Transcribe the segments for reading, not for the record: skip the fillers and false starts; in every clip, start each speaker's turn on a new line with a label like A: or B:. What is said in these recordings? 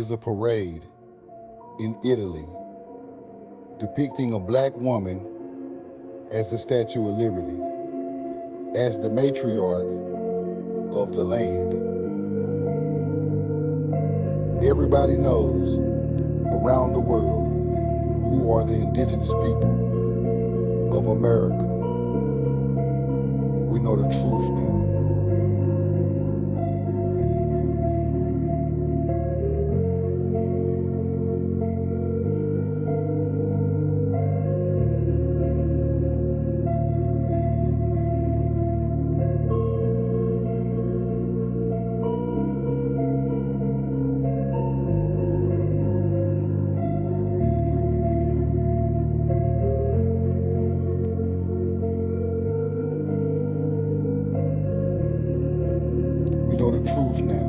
A: is a parade in Italy depicting a black woman as the Statue of Liberty, as the matriarch of the land. Everybody knows around the world who are the indigenous people of America. We know the truth now. We know the truth now.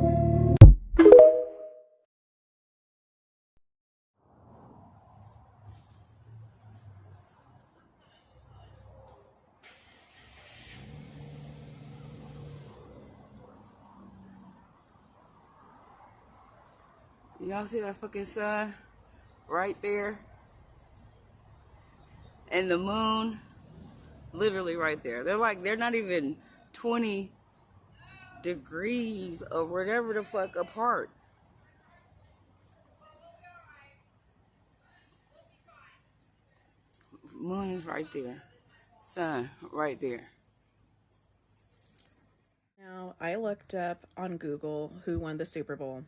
B: Y'all see that fucking sun right there? And the moon literally right there. They're not even 20 degrees or whatever the fuck apart. Moon is right there. Sun right there.
C: Now, I looked up on Google who won the Super Bowl,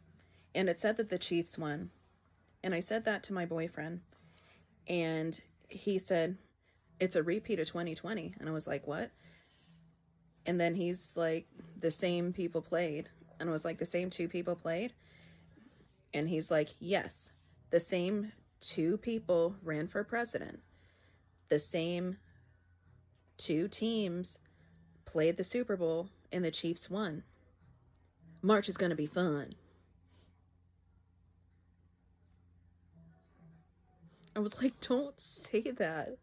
C: and it said that the Chiefs won. And I said that to my boyfriend, and he said, it's a repeat of 2020. And I was like, what? And then he's like, the same people played. And I was like, the same two people played? And he's like, yes, the same two people ran for president. The same two teams played the Super Bowl, and the Chiefs won. March is going to be fun. I was like, don't say that.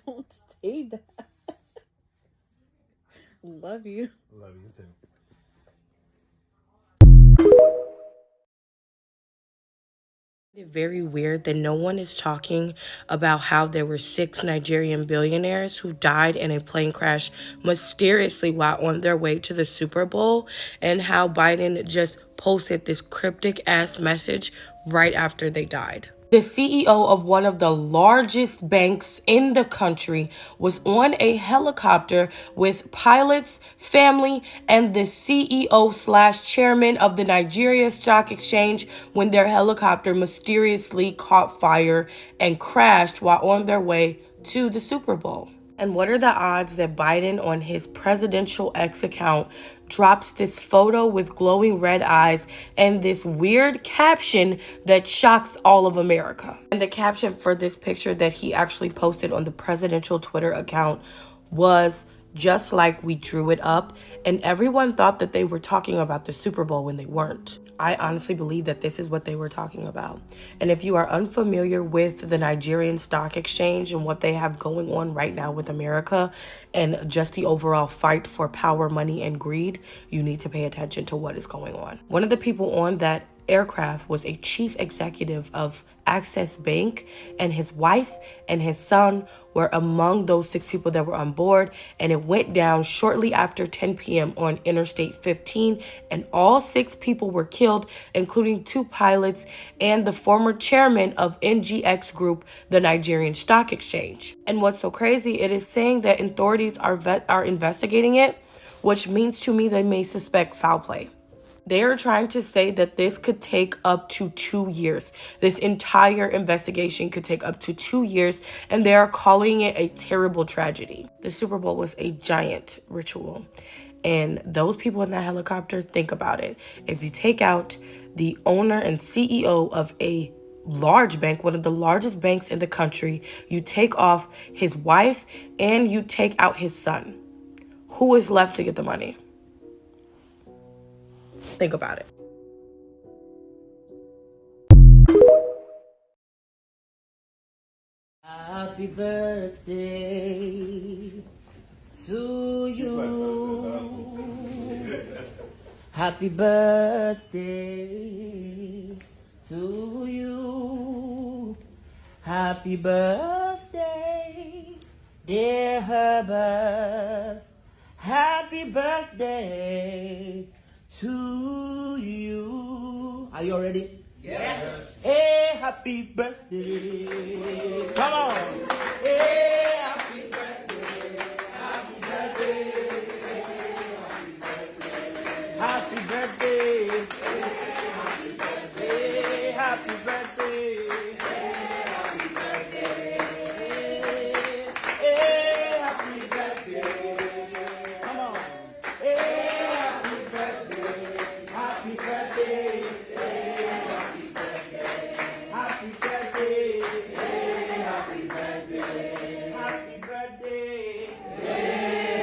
C: Don't say that. Love you.
D: Love you too.
E: Very weird that no one is talking about how there were 6 Nigerian billionaires who died in a plane crash mysteriously while on their way to the Super Bowl, and how Biden just posted this cryptic ass message right after they died. The CEO of one of the largest banks in the country was on a helicopter with pilots, family, and the CEO/chairman of the Nigeria Stock Exchange when their helicopter mysteriously caught fire and crashed while on their way to the Super Bowl. And what are the odds that Biden on his presidential X account drops this photo with glowing red eyes and this weird caption that shocks all of America? And the caption for this picture that he actually posted on the presidential Twitter account was, "Just like we drew it up," and everyone thought that they were talking about the Super Bowl when they weren't. I honestly believe that this is what they were talking about. And if you are unfamiliar with the Nigerian Stock Exchange and what they have going on right now with America and just the overall fight for power, money, and greed, you need to pay attention to what is going on. One of the people on that aircraft was a chief executive of Access Bank, and his wife and his son were among those 6 people that were on board, and it went down shortly after 10 p.m. on Interstate 15, and all 6 people were killed, including 2 pilots and the former chairman of NGX Group, the Nigerian Stock Exchange. And what's so crazy, it is saying that authorities are investigating it, which means to me they may suspect foul play. They are trying to say that this could take up to 2 years. This entire investigation could take up to 2 years, and they are calling it a terrible tragedy. The Super Bowl was a giant ritual, and those people in that helicopter, think about it. If you take out the owner and CEO of a large bank, one of the largest banks in the country, you take off his wife, and you take out his son, who is left to get the money? Think about it.
B: Happy birthday to you. Happy birthday
D: to you. Happy birthday, dear Herbert. Happy birthday to you. Are you all ready? Yes. Hey, happy birthday. Come on. Hey, happy birthday. Happy birthday. Happy birthday. Happy birthday. Happy birthday. Happy birthday. Hey, happy birthday. Come on. Hey, happy birthday. Happy birthday. Happy birthday. Happy birthday. Happy birthday. Happy birthday.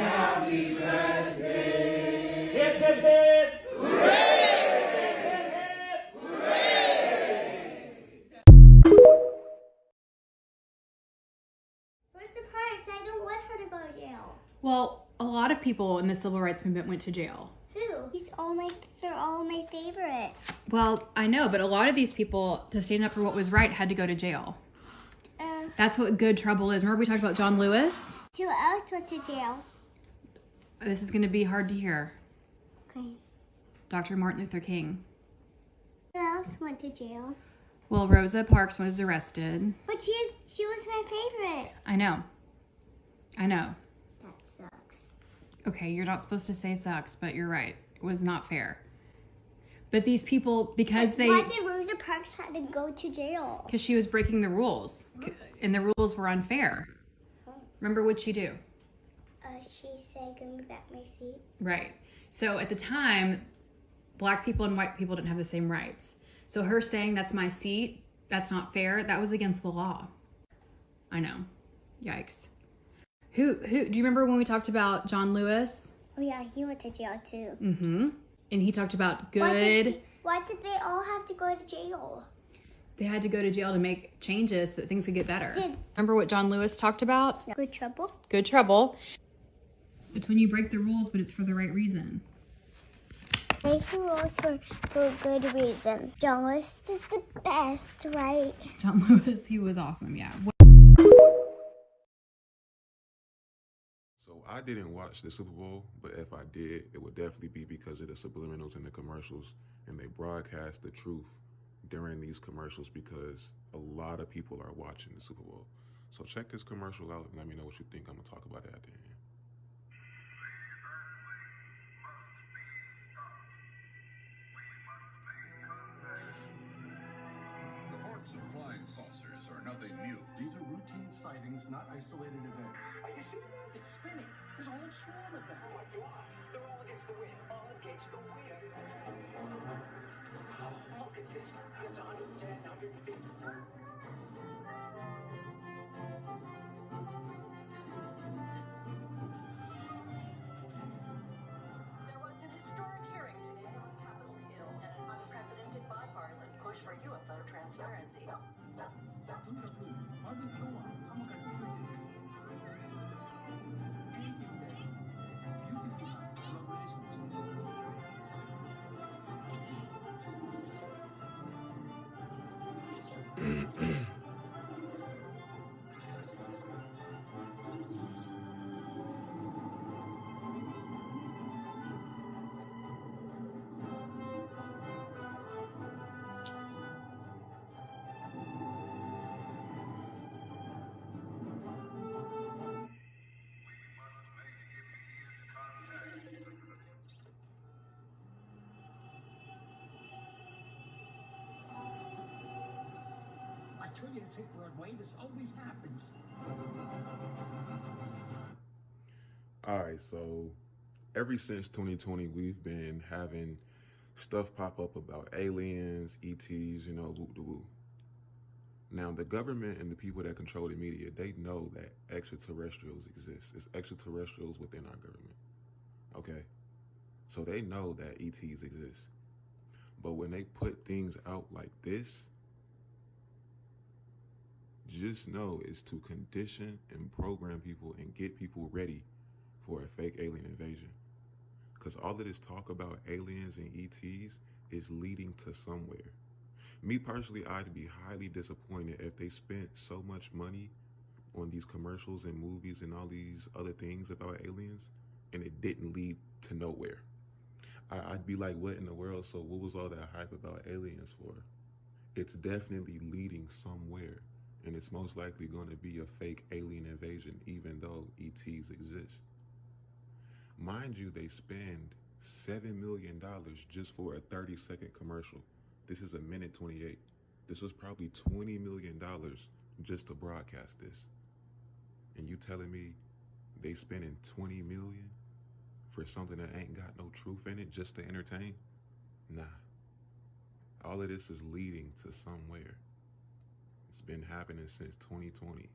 D: Happy birthday. Hip, hip, hip.
F: Where's the prize? I don't want her to go to jail.
G: Well, a lot of people in the civil rights movement went to jail.
F: Who? They're all my favorite.
G: Well, I know, but a lot of these people, to stand up for what was right, had to go to jail. That's what good trouble is. Remember we talked about John Lewis?
F: Who else went to jail?
G: This is going to be hard to hear.
F: Okay.
G: Dr. Martin Luther King.
F: Who else went to jail?
G: Well, Rosa Parks was arrested.
F: But she was my favorite.
G: I know.
F: That sucks.
G: Okay, you're not supposed to say sucks, but you're right. It was not fair. But these people, because
F: Why did Rosa Parks have to go to jail?
G: Because she was breaking the rules. And the rules were unfair. Remember what'd she do?
F: She said, "Give me back my seat."
G: Right. So at the time, black people and white people didn't have the same rights. So her saying that's my seat, that's not fair, that was against the law. I know. Yikes. Who do you remember when we talked about John Lewis?
F: Oh yeah, he went to jail too.
G: Mm-hmm. And he talked about good.
F: Why did they all have to go to jail?
G: They had to go to jail to make changes so that things could get better. Remember what John Lewis talked about?
F: Good trouble.
G: Good trouble. It's when you break the rules, but it's for the right reason.
F: Make the rules for a good reason. John Lewis is the best, right?
G: John Lewis, he was awesome, yeah.
H: So I didn't watch the Super Bowl, but if I did, it would definitely be because of the subliminals in the commercials, and they broadcast the truth during these commercials because a lot of people are watching the Super Bowl. So check this commercial out and let me know what you think. I'm gonna talk about it at the end.
I: Reports of flying saucers are nothing new.
J: These are routine sightings, not isolated events.
K: Are you serious? It's spinning. There's a whole swarm of them. Oh my God. They're all against the wind. All against the wind. Look at this. It's 110, 150.
L: There was an historic hearing today on Capitol Hill and an unprecedented bipartisan push for UFO transparency.
K: I told you to take Broadway. This always happens.
H: All right, so ever since 2020, we've been having stuff pop up about aliens, ETs, woo-de-woo. Now, the government and the people that control the media, they know that extraterrestrials exist. It's extraterrestrials within our government, okay? So they know that ETs exist. But when they put things out like this, just know it's to condition and program people and get people ready for a fake alien invasion. Because all of this talk about aliens and ETs is leading to somewhere. Me personally, I'd be highly disappointed if they spent so much money on these commercials and movies and all these other things about aliens and it didn't lead to nowhere. I'd be like, what in the world? So what was all that hype about aliens for? It's definitely leading somewhere, and it's most likely going to be a fake alien invasion, even though ETs exist. Mind you, they spend $7 million just for a 30-second commercial. This is a minute 28. This was probably $20 million just to broadcast this. And you telling me they spending $20 million for something that ain't got no truth in it just to entertain? Nah. All of this is leading to somewhere. It's been happening since 2020.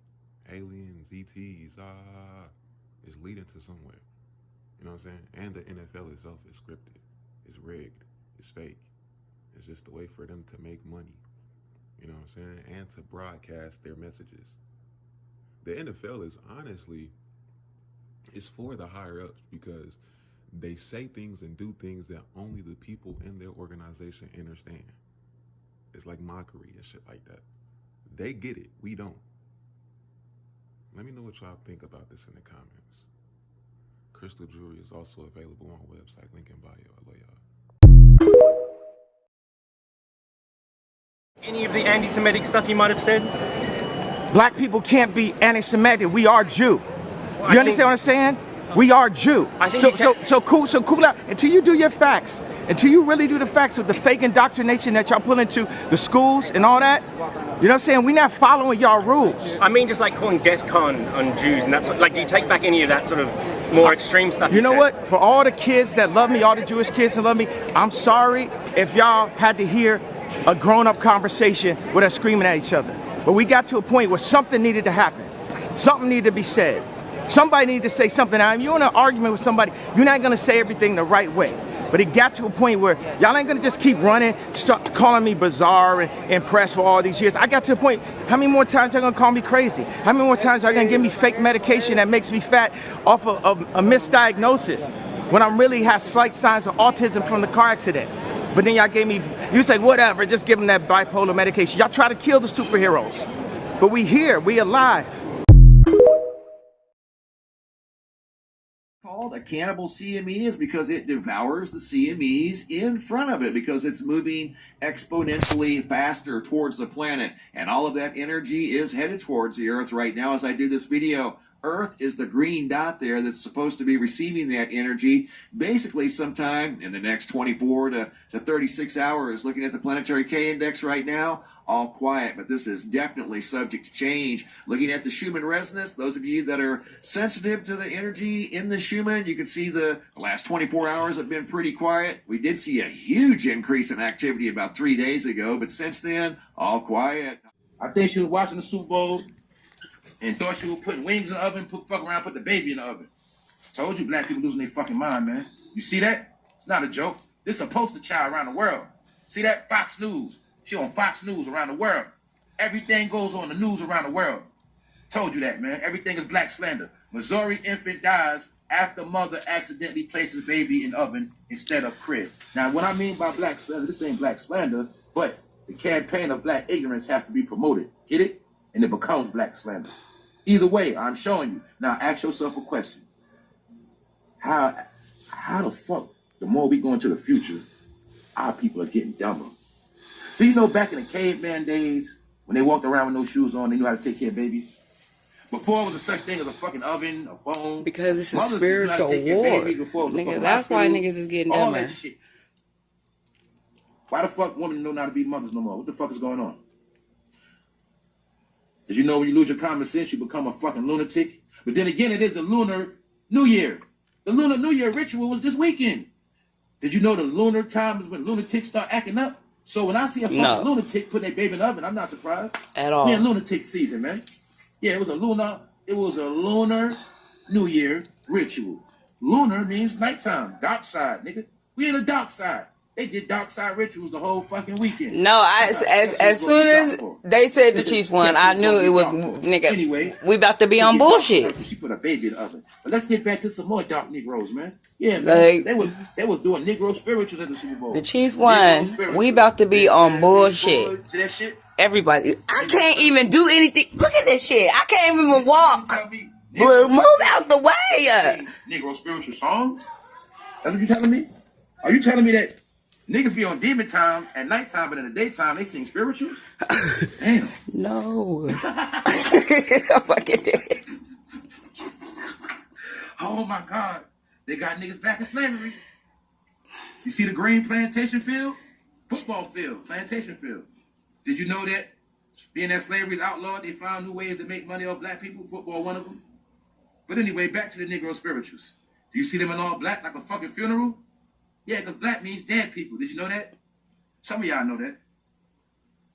H: Aliens, ETs, it's leading to somewhere. You know what I'm saying? And the NFL itself is scripted. It's rigged. It's fake. It's just a way for them to make money. You know what I'm saying? And to broadcast their messages. The NFL is honestly, it's for the higher ups because they say things and do things that only the people in their organization understand. It's like mockery and shit like that. They get it. We don't. Let me know what y'all think about this in the comments. Crystal jewelry is also available on our website. Link in bio. I love y'all.
M: Any of the anti-Semitic stuff you might have said? Black people can't be anti-Semitic. We are Jew. Well, you understand what I'm saying? We are Jew. So cool out until you do your facts. Until you really do the facts with the fake indoctrination that y'all pull into the schools and all that. You know what I'm saying? We're not following y'all rules.
N: I mean, just like calling DEFCON on Jews and that's like, do you take back any of that sort of more extreme stuff?
M: You know what? For all the kids that love me, all the Jewish kids that love me, I'm sorry if y'all had to hear a grown-up conversation with us screaming at each other. But we got to a point where something needed to happen. Something needed to be said. Somebody needed to say something. Now, if you're in an argument with somebody, you're not going to say everything the right way. But it got to a point where y'all ain't going to just keep running, start calling me bizarre and impressed for all these years. I got to a point, how many more times y'all going to call me crazy? How many more times y'all going to give me fake medication that makes me fat off of a misdiagnosis when I really have slight signs of autism from the car accident? But then y'all gave me, you say, whatever, just give them that bipolar medication. Y'all try to kill the superheroes. But we here, we alive.
O: Called a cannibal CME is because it devours the CMEs in front of it because it's moving exponentially faster towards the planet. And all of that energy is headed towards the Earth right now as I do this video. Earth is the green dot there that's supposed to be receiving that energy basically sometime in the next 24 to 36 hours. Looking at the planetary K-index right now, all quiet, but this is definitely subject to change. Looking at the Schumann resonance, those of you that are sensitive to the energy in the Schumann, you can see the last 24 hours have been pretty quiet. We did see a huge increase in activity about 3 days ago, but since then, all quiet. I think she was watching the Super Bowl and thought she was putting wings in the oven, fuck around, put the baby in the oven. Told you black people losing their fucking mind, man. You see that? It's not a joke. This is a poster child around the world. See that? Fox News. She on Fox News around the world. Everything goes on the news around the world. Told you that, man. Everything is black slander. Missouri infant dies after mother accidentally places baby in oven instead of crib. Now, what I mean by black slander, this ain't black slander, but the campaign of black ignorance has to be promoted. Get it? And it becomes black slander. Either way, I'm showing you. Now, ask yourself a question. How the fuck, the more we go into the future, our people are getting dumber? So you know back in the caveman days, when they walked around with no shoes on, they knew how to take care of babies? Before there was a such thing as a fucking oven, a phone.
B: Because it's a spiritual war. Nigga, that's why niggas is getting dumber.
O: Why the fuck women don't know how to be mothers no more? What the fuck is going on? Did you know when you lose your common sense, you become a fucking lunatic? But then again, it is the Lunar New Year. The Lunar New Year ritual was this weekend. Did you know the lunar time is when lunatics start acting up? So when I see a fucking lunatic putting their baby in the oven, I'm not surprised.
B: At all.
O: We're in lunatic season, man. Yeah, it was a lunar New Year ritual. Lunar means nighttime, dark side, nigga. We in the dark side.
P: They did dark side rituals the whole fucking weekend.
B: No, as soon as they said the Chiefs won, I knew it was nigga. Anyway, we about to be on bullshit.
P: She put a baby in the oven. But let's get back to some more dark Negroes, man. Yeah, man.
B: Like,
P: they was doing Negro spirituals at the Super Bowl.
B: The Chiefs won. We about to be on bullshit.
P: See that shit?
B: Everybody, I can't even do anything. Look at this shit. I can't even walk. Blue, move out the way.
P: Negro spiritual songs? That's what you telling me? Are you telling me that niggas be on demon time at nighttime, but in the daytime they sing spirituals? Damn.
B: No.
P: Oh my God. They got niggas back in slavery. You see the green plantation field? Football field, plantation field. Did you know that being that slavery is outlawed, they found new ways to make money off black people? Football, one of them. But anyway, back to the Negro spirituals. Do you see them in all black like a fucking funeral? Yeah, because black means dead people. Did you know that? Some of y'all know that.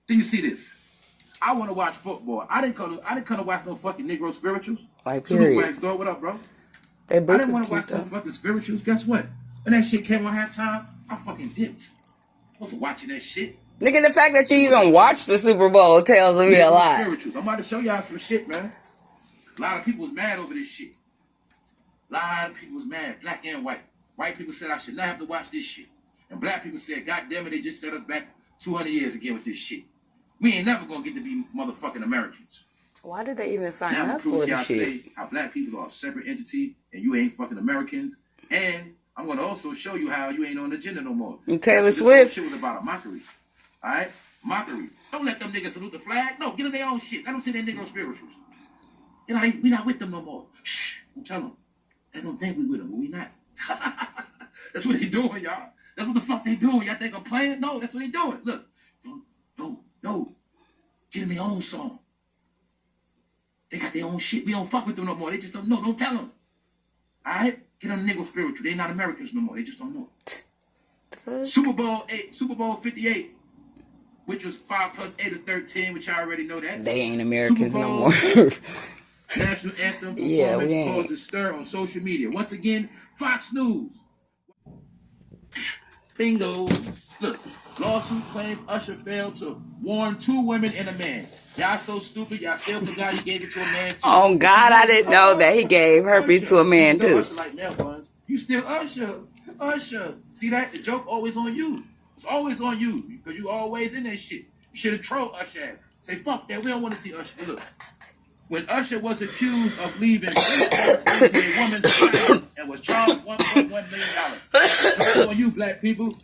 P: Then you see this. I want to watch football. I didn't come to watch no fucking Negro spirituals.
B: Like, period.
P: Super Wax, what up, bro?
B: I
P: didn't want to watch no fucking spirituals. Guess what? When that shit came on halftime, I fucking dipped. I wasn't watching that shit.
B: Nigga, the fact that you even watched the Super Bowl tells me a lot.
P: Spirituals. I'm about to show y'all some shit, man. A lot of people was mad over this shit. A lot of people was mad, black and white. White people said I should not have to watch this shit. And black people said, God damn it, they just set us back 200 years again with this shit. We ain't never gonna get to be motherfucking Americans.
B: Why did they even sign
P: now
B: up for this shit?
P: Today how black people are a separate entity and you ain't fucking Americans. And I'm gonna also show you how you ain't on the agenda no more.
B: And Taylor Swift.
P: This shit was about a mockery. Alright? Mockery. Don't let them niggas salute the flag. No, get them their own shit. Let them say they Negro spirituals. You know, we not with them no more. Shh. Don't tell them. They don't think we with them, but we not. That's what they doing, y'all. That's what the fuck they doing. Y'all think I'm playing? No, that's what they doing. Look. No. Get them their own song. They got their own shit. We don't fuck with them no more. They just don't know. Don't tell them. Alright? Get them Negro spiritual. They not Americans no more. They just don't know. Super Bowl 58, which was 5 plus 8 is 13, which I already know that.
B: They ain't Americans no more.
P: National anthem
B: yeah, we ain't.
P: Caused a stir on social media. Once again, Fox News. Bingo. Look, lawsuit claims Usher failed to warn 2 women and a man. Y'all so stupid, y'all still forgot he gave it to a man too.
B: Oh God, I didn't know that he gave herpes to a man too.
P: Usher like nail buns. You still Usher. See that? The joke always on you. It's always on you because you always in that shit. You should have trolled Usher. Say fuck that. We don't want to see Usher. Look, when Usher was accused of leaving a woman's house and was charged $1.1 million. It's on you, black people.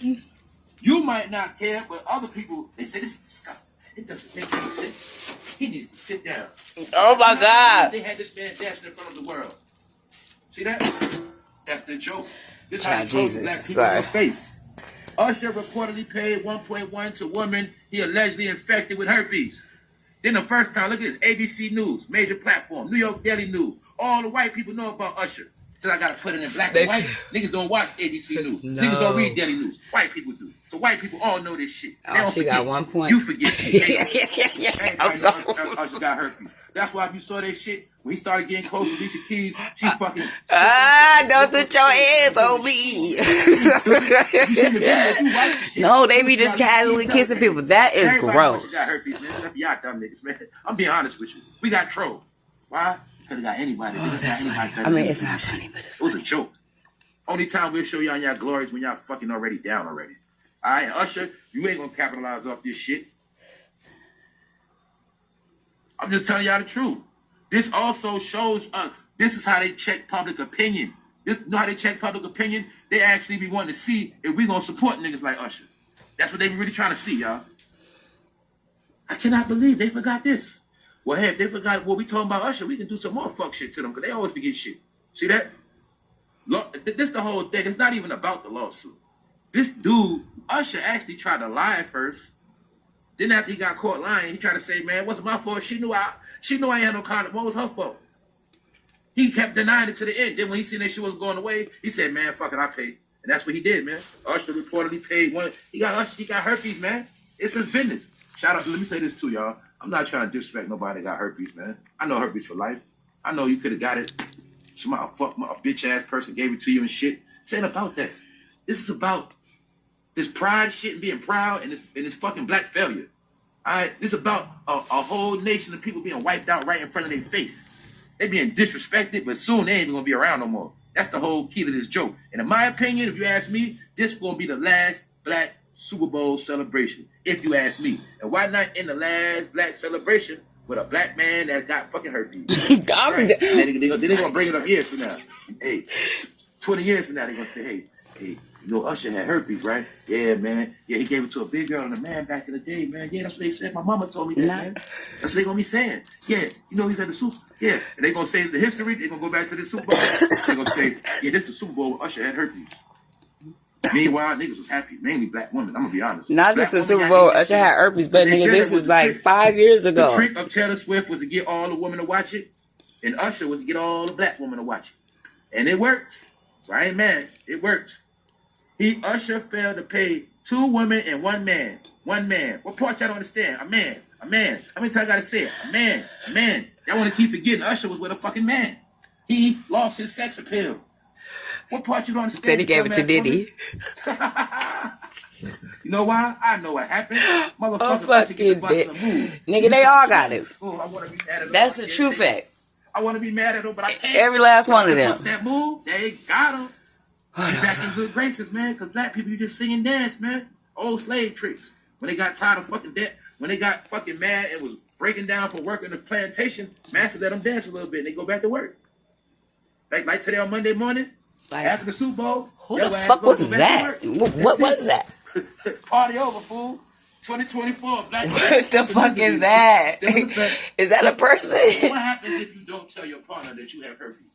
P: You might not care, but other people, they say this is disgusting. It doesn't make any sense. He needs to sit down.
B: Oh my God.
P: They had this man dancing in front of the world. See that? That's the joke. This
B: Child Jesus. Sorry.
P: Face. Usher reportedly paid $1.1 to woman he allegedly infected with herpes. Then the first time, look at this, ABC News, major platform, New York Daily News. All the white people know about Usher. So I gotta put it in black and white. Niggas don't watch ABC News. No. Niggas don't read Daily News. White people do. So white people all know this shit.
B: Oh, she forget. Got 1 point.
P: You forget shit.
B: Yeah. I'm sorry.
P: Usher got herpes. That's why if you saw that shit, when he started getting close to Alicia Keys, she fucking...
B: don't put your hands on me. No, they be just casually kissing people. That is gross.
P: Got herpes, man. Y'all dumb niggas, man. I'm being honest with you. We got trolled. Why? Could have got anybody.
B: Oh, that's funny. I mean, it's not funny, but it's funny.
P: It was a joke. Only time we'll show y'all in y'all glories when y'all fucking already down already. All right, Usher, you ain't gonna capitalize off this shit. I'm just telling y'all the truth. This also shows this is how they check public opinion. You know how they check public opinion? They actually be wanting to see if we gonna support niggas like Usher. That's what they be really trying to see, y'all. I cannot believe they forgot this. Well, hey, if they forgot what we talking about Usher, we can do some more fuck shit to them because they always forget shit. See that? This the whole thing. It's not even about the lawsuit. This dude, Usher, actually tried to lie at first. Then after he got caught lying, he tried to say, man, it wasn't my fault. She knew I had no condom. What was her fault? He kept denying it to the end. Then when he seen that she wasn't going away, he said, man, fuck it, I paid. And that's what he did, man. Usher reportedly paid one. He got herpes, man. It's his business. Shout out, let me say this too, y'all. I'm not trying to disrespect nobody that got herpes, man. I know herpes for life. I know you could have got it. A bitch ass person gave it to you and shit. This ain't about that. This is about This pride shit and being proud and this fucking black failure. All right, this is about a whole nation of people being wiped out right in front of their face. They being disrespected, but soon they ain't even gonna be around no more. That's the whole key to this joke. And in my opinion, if you ask me, this gonna be the last black Super Bowl celebration, if you ask me. And why not in the last black celebration with a black man that got fucking herpes? Right. They're gonna bring it up years from now. Hey, 20 years from now, they're gonna say, hey, you know, Usher had herpes, right? Yeah, man. Yeah, he gave it to a big girl and a man back in the day, man. Yeah, that's what they said. My mama told me that, man. That's what they gonna be saying. Yeah, you know, he's at the Super. Yeah, and they gonna say the history. They gonna go back to the Super Bowl. They gonna say, yeah, this is the Super Bowl where Usher had herpes. Meanwhile, niggas was happy, mainly black women. I'm gonna be honest.
B: Not just the Super Bowl. Usher had herpes, but nigga, this was like 5 years ago.
P: The trick of Taylor Swift was to get all the women to watch it, and Usher was to get all the black women to watch it, and it worked. So I ain't mad. It worked. Usher failed to pay 2 women and 1 man. 1 man. What part y'all don't understand? A man. A man. How many times I gotta say it? A man. A man. Y'all wanna keep forgetting Usher was with a fucking man. He lost his sex appeal. What part you don't understand?
B: Said he gave it to Diddy.
P: You know why? I know what happened.
B: Oh, fucking nigga, they all got it.
P: Oh, I wanna be mad at
B: That's the true fact.
P: I wanna be mad at him, but I can't.
B: Every last one of them.
P: That move, they got him. He's back in good graces, man, because black people, you just sing and dance, man. Old slave tricks. When they got tired of fucking debt, when they got fucking mad and was breaking down for work in the plantation, master let them dance a little bit and they go back to work. Like today on Monday morning, after the Super Bowl.
B: Who the fuck was that? What was that?
P: Party over, fool. 2024, black.
B: What the fuck is that? Is that a person?
P: What happens if you don't tell your partner that you have herpes?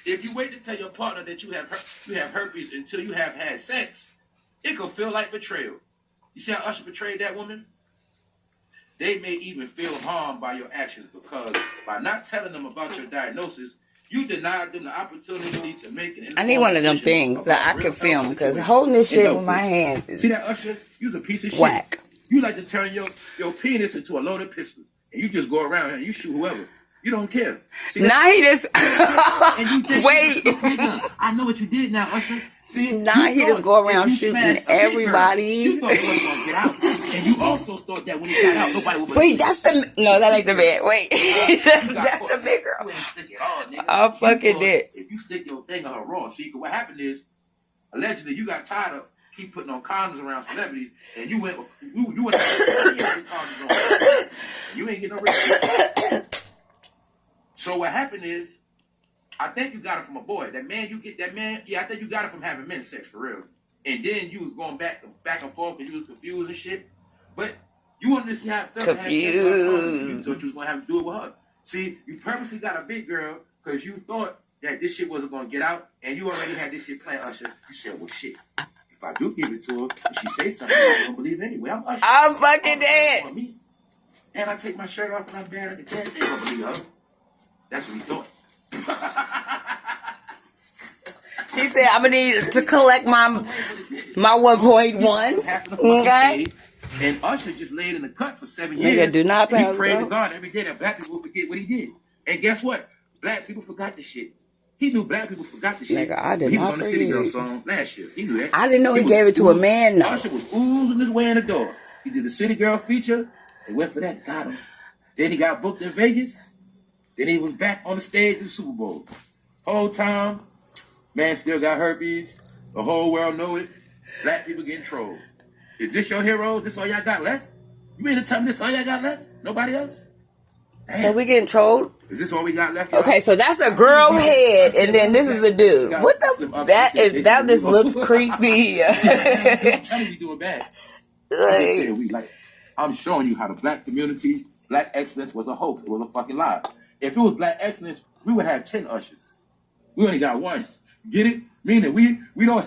P: If you wait to tell your partner that you have herpes until you have had sex, it could feel like betrayal. You see how Usher betrayed that woman? They may even feel harmed by your actions because by not telling them about your diagnosis, you denied them the opportunity to make an.
B: I need one of them things that I can film because holding this shit with my hand is
P: see that Usher? You's a piece of
B: whack.
P: Shit. You like to turn your penis into a loaded pistol and you just go around and you shoot whoever. You don't care. See,
B: now he just wait.
P: I know what you did now, Usher. See,
B: now he just go around shooting everybody.
P: You thought he was gonna get out, and you also thought that when he got out, nobody would.
B: Wait, that's the no, that ain't the man. Wait, that's the big girl. I'm fucking dead.
P: If you stick your thing on her raw, see, what happened is allegedly you got tired of keep putting on condoms around celebrities, and you went condoms on. You ain't get no respect. So what happened is, I think you got it from a boy. That man, yeah, I think you got it from having men's sex for real. And then you was going back and forth because you was confused and shit. But you wanted to see how it felt to have sex with her. You thought you was going to have to do it with her. See, you purposely got a big girl because you thought that this shit wasn't going to get out. And you already had this shit planned, Usher. You said, well, shit. If I do give it to her, if she say something, I don't believe anyway. I'm Usher.
B: I'm fucking dead.
P: And I take my shirt off and I'm bad at the dance. They don't believe her. That's what he thought.
B: She said, I'm gonna need to collect my 1.1. Okay.
P: And Usher just laid in the cut for 7 years.
B: Nigga, do not
P: he prayed to God every day that black people forget what he did. And guess what? Black people forgot the shit. He knew black people forgot the shit.
B: Nigga, I did
P: he
B: not
P: was on the City Girl song last year. He knew that.
B: I didn't know he gave it to a man, though.
P: Usher was oozing his way in the door. He did the City Girl feature. They went for that. Got him. Then he got booked in Vegas. Then he was back on the stage in the Super Bowl. Whole time, man still got herpes. The whole world know it. Black people getting trolled. Is this your hero? This all y'all got left? You mean to tell me this all y'all got left? Nobody else? Damn.
B: So we getting trolled?
P: Is this all we got left? Y'all?
B: Okay, so that's a girl head, and then this is a dude. What the? That just looks creepy.
P: I'm telling you, doing bad. I'm showing you how the black community, black excellence was a hoax. It was a fucking lie. If it was black excellence, we would have 10 Ushers. We only got 1. Get it? Meaning we don't.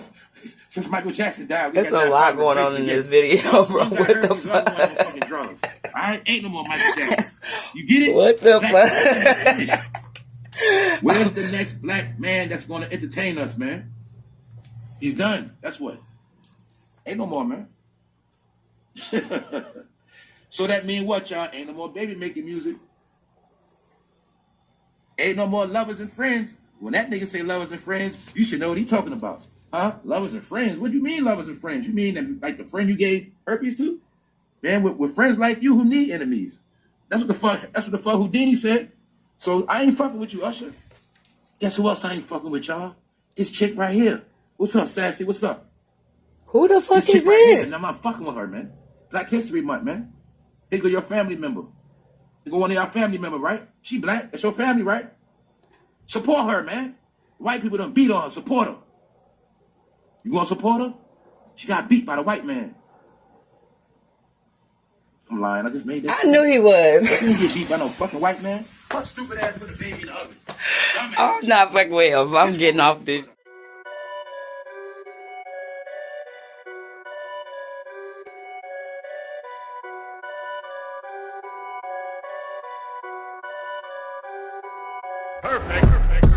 P: Since Michael Jackson died,
B: there's a lot going on in this video, bro. What the fuck?
P: I ain't no more Michael Jackson. You get it?
B: What the fuck?
P: Where's the next black man that's going to entertain us, man? He's done. That's what. Ain't no more, man. So that mean what, y'all? Ain't no more baby making music. Ain't no more lovers and friends. When that nigga say lovers and friends, you should know what he talking about. Huh? Lovers and friends? What do you mean lovers and friends? You mean that, like the friend you gave herpes to? Man, with friends like you who need enemies. That's what the fuck Houdini said. So I ain't fucking with you, Usher. Guess who else I ain't fucking with, y'all? This chick right here. What's up, Sassy? What's up?
B: Who the fuck
P: This
B: is
P: chick right here,
B: this?
P: and I'm not fucking with her, man. Black History Month, man. Here go your family member. Here go one of your family member, right? She black. That's your family, right? Support her, man. White people done beat on her. Support her. You gonna support her? She got beat by the white man. I'm lying. I just made that.
B: I knew he was.
P: You didn't get beat by no fucking white man. What stupid ass put a baby in the oven?
B: I'm not fucking with him. I'm getting off this.
I: Perfect.